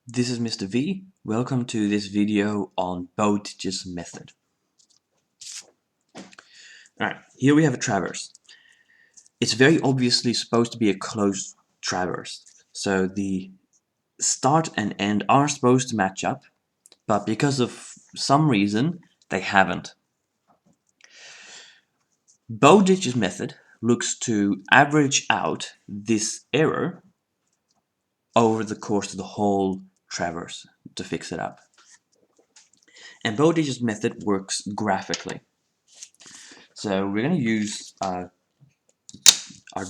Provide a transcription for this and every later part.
This is Mr. V. Welcome to this video on Bowditch's method. Alright, here we have a traverse. It's very obviously supposed to be a closed traverse. So the start and end are supposed to match up, but because of some reason, they haven't. Bowditch's method looks to average out this error over the course of the whole traverse to fix it up. And Bowditch's method works graphically. So we're going to use our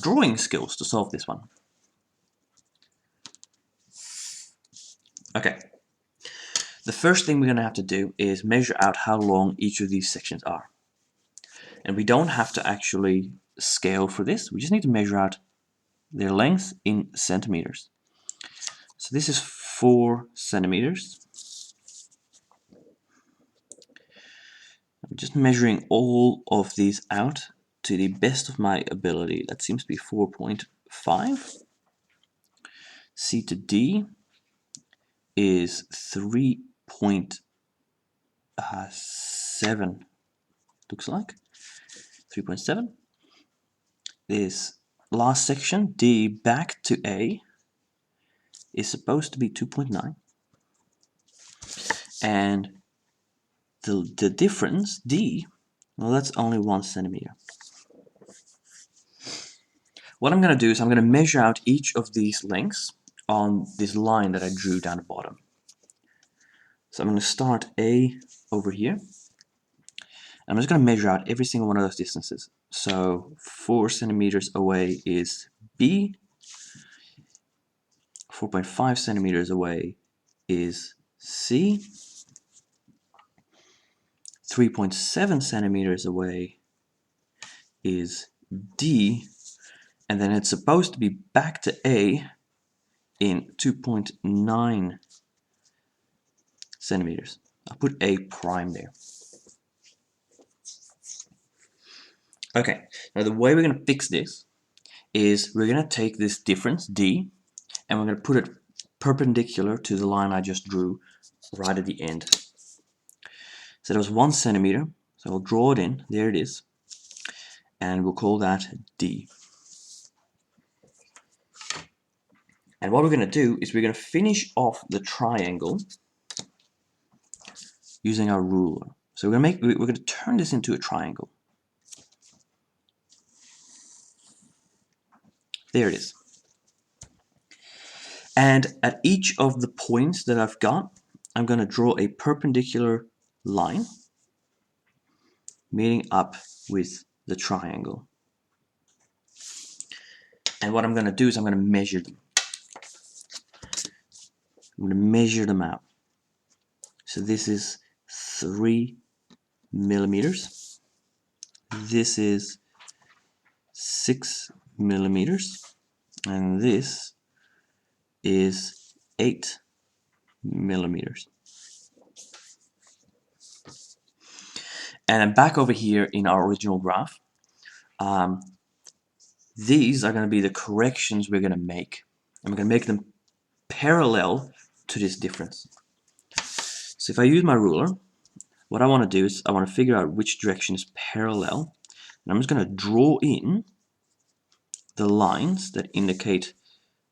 drawing skills to solve this one. Okay. The first thing we're going to have to do is measure out how long each of these sections are. And we don't have to actually scale for this. We just need to measure out their length in centimeters. So this is 4 centimeters. I'm just measuring all of these out to the best of my ability. That seems to be 4.5. C to D is 3.7, looks like. 3.7. This last section, D back to A, is supposed to be 2.9. And the difference, D, well, that's only 1 centimeter. What I'm going to do is I'm going to measure out each of these lengths on this line that I drew down the bottom. So I'm going to start A over here. I'm just going to measure out every single one of those distances. So 4 centimeters away is B. 4.5 centimeters away is C. 3.7 centimeters away is D. And then it's supposed to be back to A in 2.9 centimeters. I'll put A prime there. Okay, now the way we're going to fix this is we're going to take this difference, D, and we're going to put it perpendicular to the line I just drew right at the end. So that was 1 centimeter, so I'll draw it in, there it is, and we'll call that D. And what we're going to do is we're going to finish off the triangle using our ruler. So we're going to turn this into a triangle. There it is. And at each of the points that I've got, I'm going to draw a perpendicular line meeting up with the triangle. And what I'm going to do is I'm going to measure them. I'm going to measure them out. So this is 3 millimeters. This is 6 millimeters. And this is 8 millimeters. And I'm back over here in our original graph. These are going to be the corrections we're going to make. And we're going to make them parallel to this difference. So if I use my ruler, what I want to do is I want to figure out which direction is parallel. And I'm just going to draw in the lines that indicate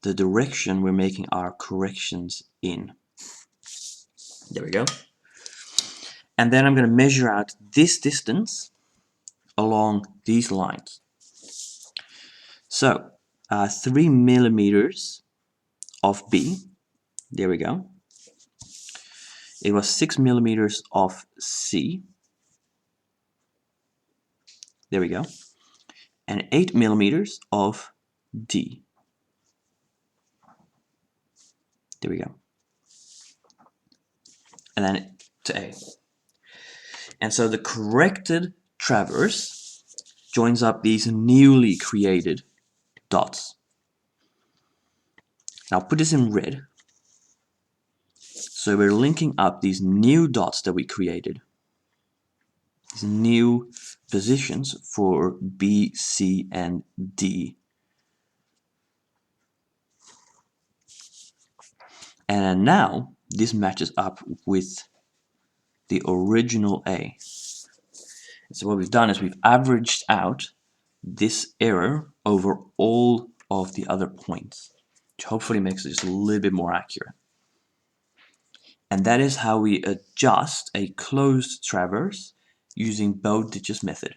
the direction we're making our corrections in. There we go. And then I'm going to measure out this distance along these lines. So 3 millimeters of B, there we go. It was 6 millimeters of C, there we go, and 8 millimeters of D, there we go, and then to A. And so the corrected traverse joins up these newly created dots. Now I'll put this in red. So we're linking up these new dots that we created, these new positions for B, C, and D. And now this matches up with the original A. So what we've done is we've averaged out this error over all of the other points, which hopefully makes it just a little bit more accurate. And that is how we adjust a closed traverse using Bowditch's method.